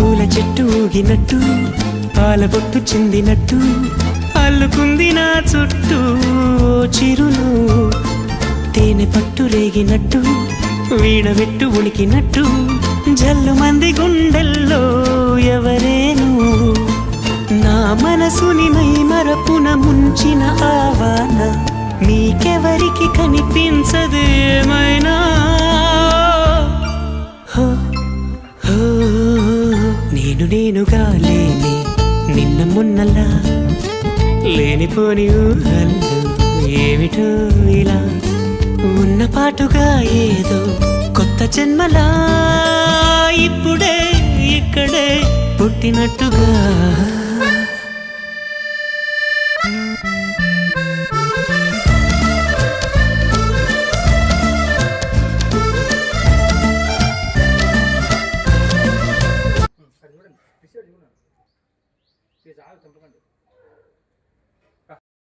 పూల చెట్టు ఊగినట్టు పాల బొట్టు చిందినట్టు అల్లుకుంది నా చుట్టూ చిరును తేనె పట్టు రేగినట్టు వీడబెట్టు ఉనికినట్టు జల్లు మంది గుండెల్లో ఎవరేను నా మనసుని మై మరపున ముంచిన ఆవాన నీకెవరికి కనిపించదు ఏమైనా నేనుగా లేని నిన్న మొన్నలా లేనిపోని ఊహల్లో ఏమిటో ఇలా ఉన్న పాటుగా ఏదో కొత్త జన్మలా ఇప్పుడే ఇక్కడే పుట్టినట్టుగా ఇది చాలు చంపకండి.